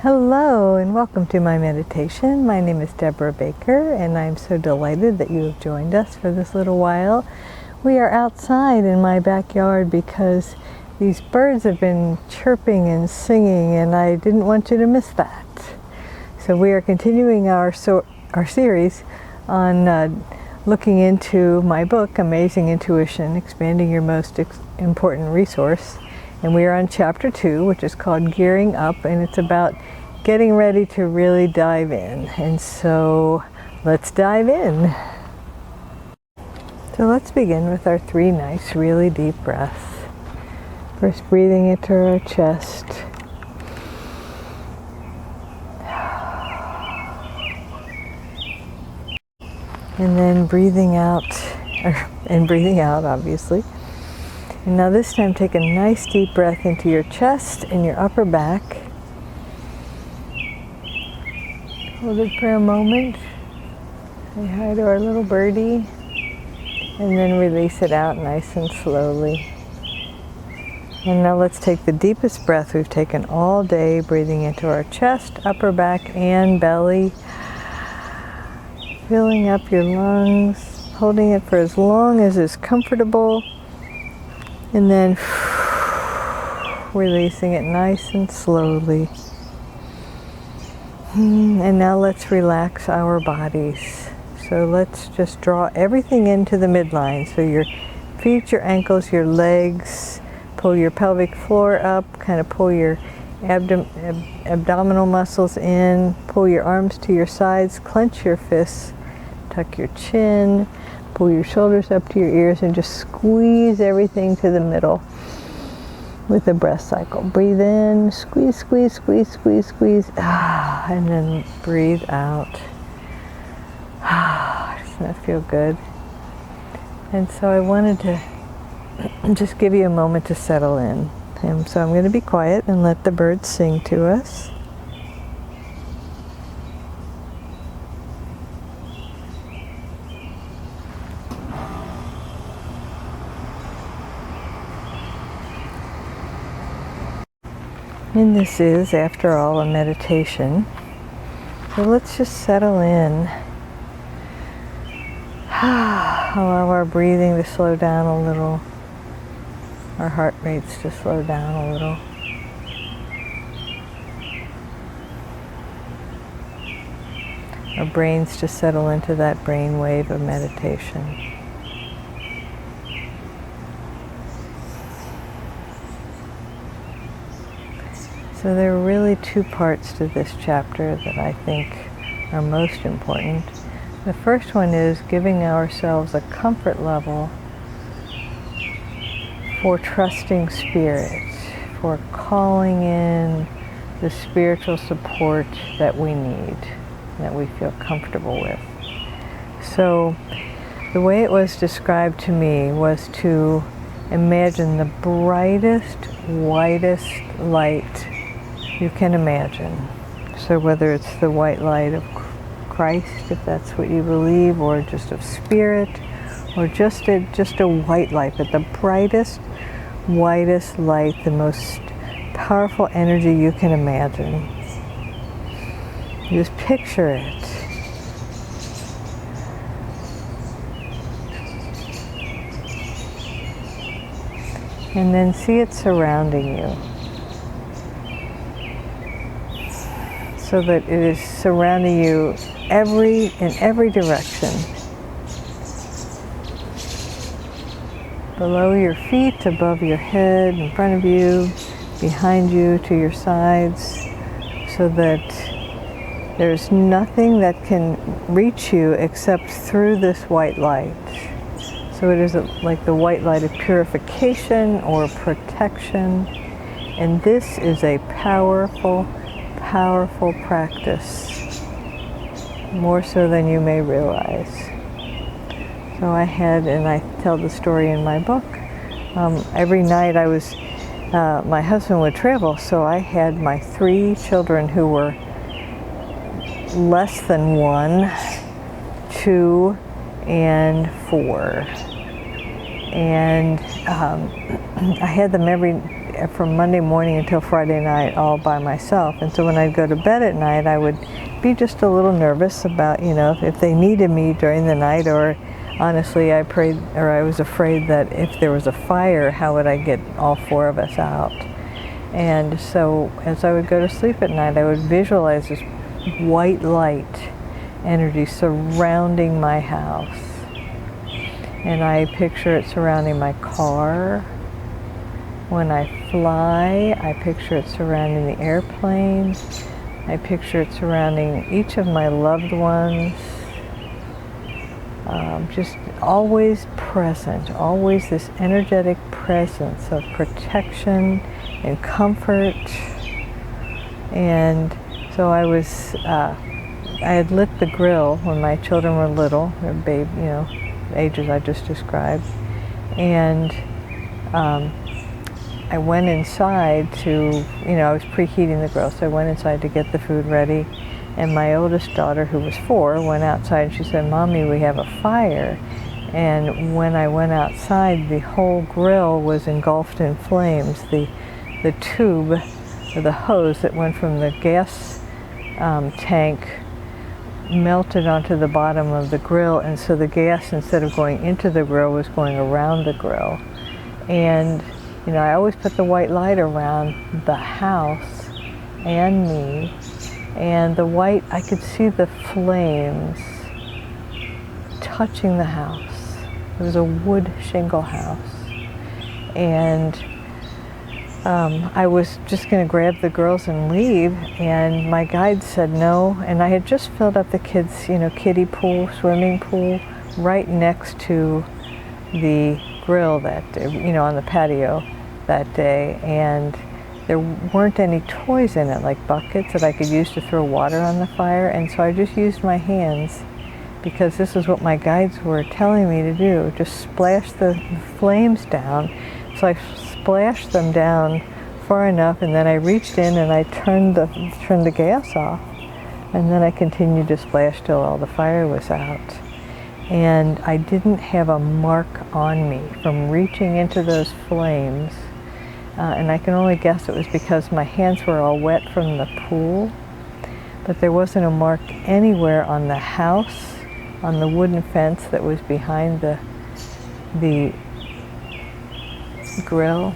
Hello and welcome to my meditation. My name is Debra Baker and I'm so delighted that you have joined us for this little while. We are outside in my backyard because these birds have been chirping and singing and I didn't want you to miss that. So we are continuing our series on looking into my book, Amazing Intuition, Expanding Your Most Important Resource. And we are on chapter 2, which is called Gearing Up, and it's about getting ready to really dive in. And so let's dive in. So let's begin with our 3 nice, really deep breaths. First, breathing into our chest. And then breathing out, and breathing out, obviously. And now this time take a nice deep breath into your chest and your upper back. Hold it for a moment. Say hi to our little birdie. And then release it out nice and slowly. And now let's take the deepest breath we've taken all day, breathing into our chest, upper back, and belly. Filling up your lungs, holding it for as long as is comfortable. And then releasing it nice and slowly. And now let's relax our bodies. So let's just draw everything into the midline. So your feet, your ankles, your legs, pull your pelvic floor up, kind of pull your abdominal muscles in, pull your arms to your sides, clench your fists, tuck your chin, pull your shoulders up to your ears and just squeeze everything to the middle with a breath cycle. Breathe in, squeeze, squeeze, squeeze, squeeze, squeeze, and then breathe out. Doesn't that feel good? And so I wanted to just give you a moment to settle in. And so I'm going to be quiet and let the birds sing to us. And this is, after all, a meditation. So let's just settle in. Allow our breathing to slow down a little. Our heart rates to slow down a little. Our brains to settle into that brain wave of meditation. So there are really 2 parts to this chapter that I think are most important. The first one is giving ourselves a comfort level for trusting spirit, for calling in the spiritual support that we need, that we feel comfortable with. So the way it was described to me was to imagine the brightest, whitest light you can imagine. So whether it's the white light of Christ, if that's what you believe, or just of spirit, or just a white light, but the brightest, whitest light, the most powerful energy you can imagine. Just picture it. And then see it surrounding you. So that it is surrounding you in every direction. Below your feet, above your head, in front of you, behind you, to your sides, so that there's nothing that can reach you except through this white light. So it is like the white light of purification or protection. And this is a powerful practice, more so than you may realize. So I had, and I tell the story in my book, every night my husband would travel, so I had my 3 children who were less than 1, 2, and 4. And I had them from Monday morning until Friday night all by myself. And so when I'd go to bed at night, I would be just a little nervous about, if they needed me during the night, or honestly, I was afraid that if there was a fire, how would I get all 4 of us out? And so as I would go to sleep at night, I would visualize this white light energy surrounding my house. And I picture it surrounding my car. When I fly, I picture it surrounding the airplane. I picture it surrounding each of my loved ones. Just always present, always this energetic presence of protection and comfort. And so I had lit the grill when my children were little, their ages I just described. And I went inside to, I was preheating the grill, so I went inside to get the food ready. And my oldest daughter, who was 4, went outside and she said, "Mommy, we have a fire." And when I went outside, the whole grill was engulfed in flames. The tube, or the hose that went from the gas tank melted onto the bottom of the grill, and so the gas, instead of going into the grill, was going around the grill. And I always put the white light around the house and me, and the white, I could see the flames touching the house. It was a wood shingle house, and I was just going to grab the girls and leave, and my guide said no. And I had just filled up the kids' kiddie pool, swimming pool, right next to the grill on the patio that day, and there weren't any toys in it, like buckets that I could use to throw water on the fire. And so I just used my hands, because this is what my guides were telling me to do, just splash the flames down. So I splashed them down far enough, and then I reached in and I turned the gas off, and then I continued to splash till all the fire was out. And I didn't have a mark on me from reaching into those flames, and I can only guess it was because my hands were all wet from the pool, but there wasn't a mark anywhere on the house, on the wooden fence that was behind the grill.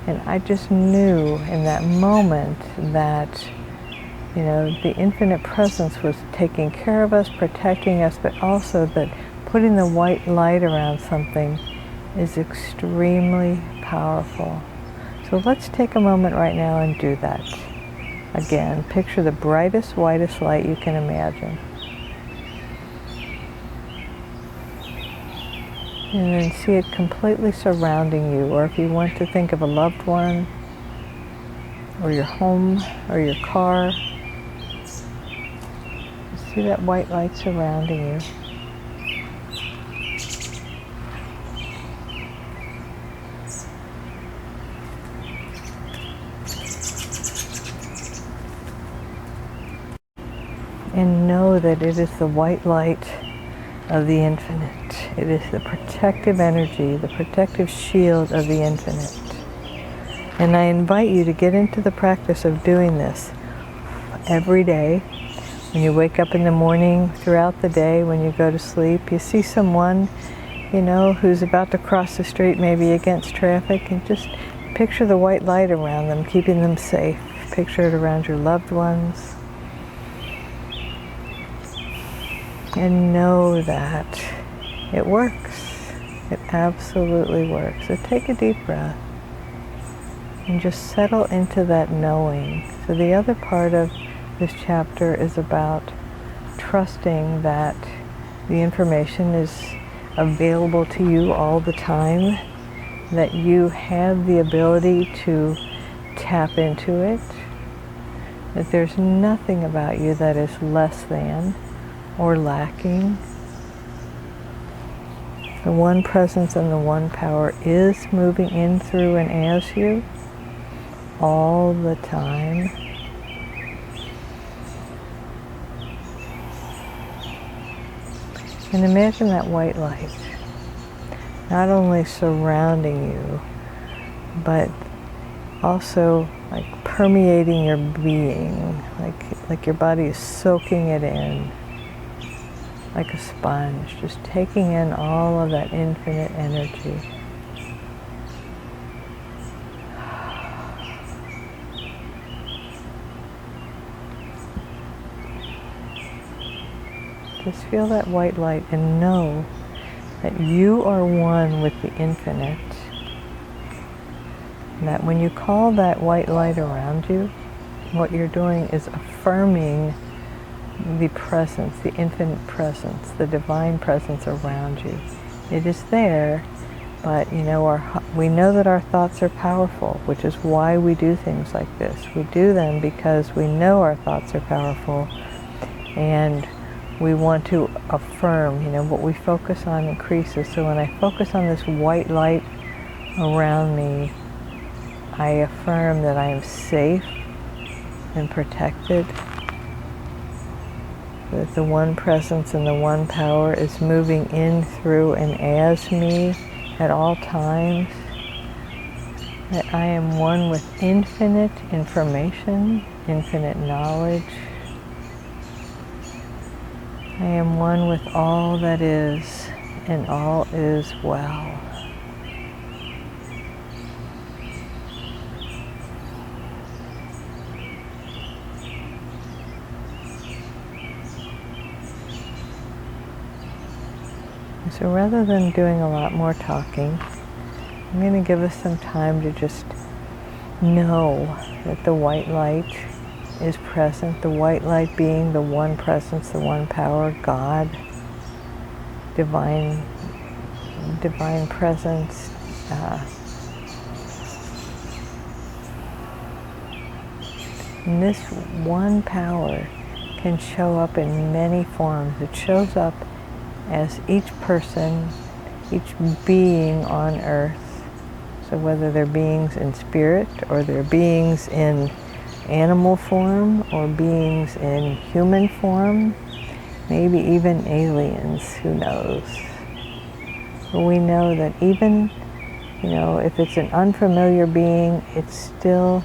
And I just knew in that moment that, the infinite presence was taking care of us, protecting us, but also that putting the white light around something is extremely powerful. So let's take a moment right now and do that. Again, picture the brightest, whitest light you can imagine. And then see it completely surrounding you, or if you want to think of a loved one, or your home, or your car, see that white light surrounding you. And know that it is the white light of the infinite. It is the protective energy, the protective shield of the infinite. And I invite you to get into the practice of doing this every day. When you wake up in the morning, throughout the day, when you go to sleep, you see someone, who's about to cross the street, maybe against traffic, and just picture the white light around them, keeping them safe. Picture it around your loved ones. And know that it works. It absolutely works. So take a deep breath and just settle into that knowing. So the other part of this chapter is about trusting that the information is available to you all the time, that you have the ability to tap into it, that there's nothing about you that is less than or lacking. The one presence and the one power is moving in, through, and as you all the time. And imagine that white light not only surrounding you, but also like permeating your being, like your body is soaking it in like a sponge, just taking in all of that infinite energy. Just feel that white light and know that you are one with the infinite. And that when you call that white light around you, what you're doing is affirming the presence, the infinite presence, the divine presence around you. It is there, but we know that our thoughts are powerful, which is why we do things like this. We do them because we know our thoughts are powerful, and we want to affirm, what we focus on increases. So when I focus on this white light around me, I affirm that I am safe and protected, that the one presence and the one power is moving in, through, and as me at all times, that I am one with infinite information, infinite knowledge. I am one with all that is, and all is well. So rather than doing a lot more talking, I'm going to give us some time to just know that the white light is present, the white light being the one presence, the one power, God, divine presence, and this one power can show up in many forms. It shows up as each person, each being on earth. So whether they're beings in spirit, or they're beings in animal form, or beings in human form, maybe even aliens, who knows. But we know that even, if it's an unfamiliar being, it still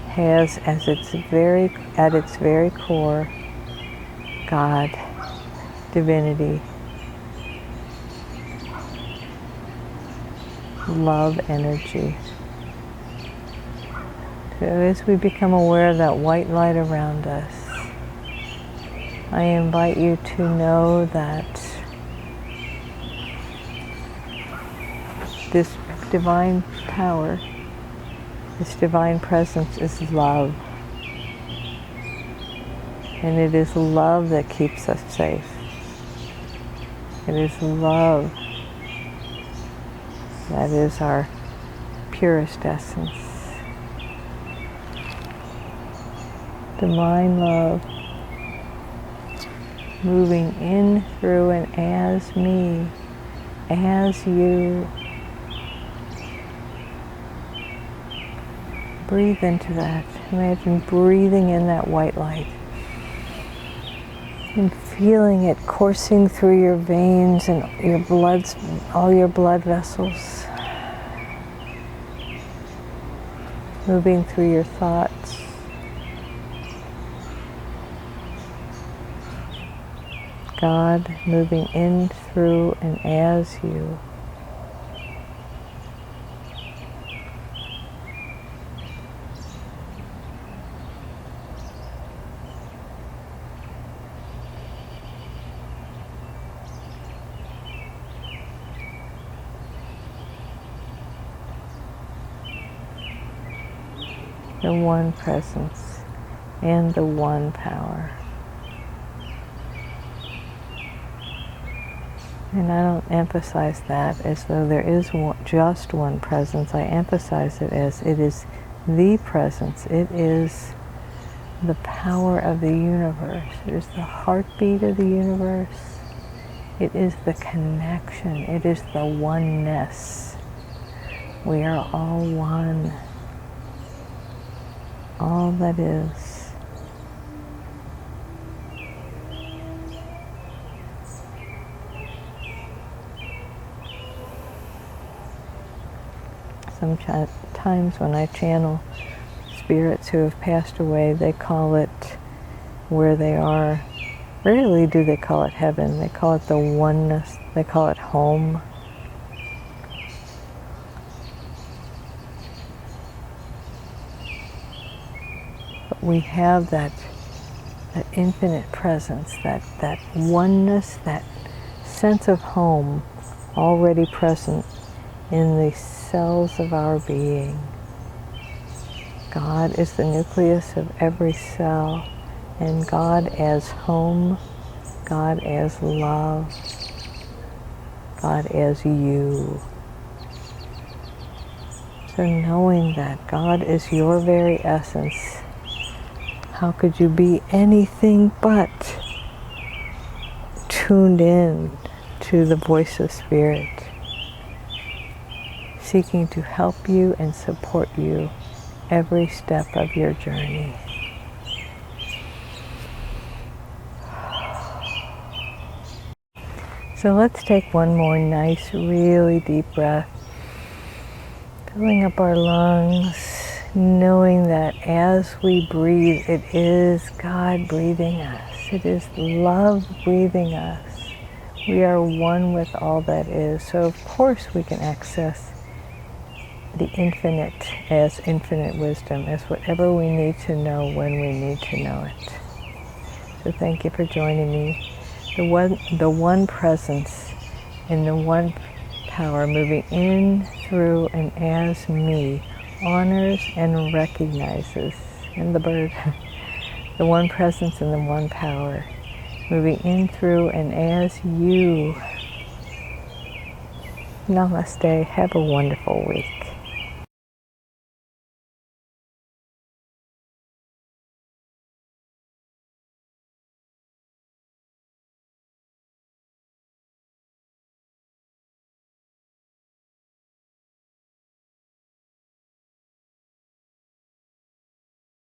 has at its very core, God, divinity, love energy. So as we become aware of that white light around us, I invite you to know that this divine power, this divine presence is love. And it is love that keeps us safe. It is love that is our purest essence. Divine love moving in, through, and as me, as you. Breathe into that. Imagine breathing in that white light and feeling it coursing through your veins and all your blood vessels, moving through your thoughts, God moving in, through, and as you. The one presence and the one power. And I don't emphasize that as though there is just one presence. I emphasize it as it is the presence. It is the power of the universe. It is the heartbeat of the universe. It is the connection. It is the oneness. We are all one. All that is. So sometimes when I channel spirits who have passed away, they call it where they are. Rarely do they call it heaven. They call it the oneness. They call it home. But we have that infinite presence, that oneness, that sense of home already present in the cells of our being. God is the nucleus of every cell, and God as home, God as love, God as you. So knowing that God is your very essence, how could you be anything but tuned in to the voice of Spirit, seeking to help you and support you every step of your journey. So let's take one more nice, really deep breath, filling up our lungs, knowing that as we breathe, it is God breathing us. It is love breathing us. We are one with all that is. So of course we can access the infinite as infinite wisdom, as whatever we need to know when we need to know it. So thank you for joining me. The one presence and the one power moving in, through, and as me honors and recognizes, and the bird, the one presence and the one power moving in, through, and as you. Namaste. Have a wonderful week.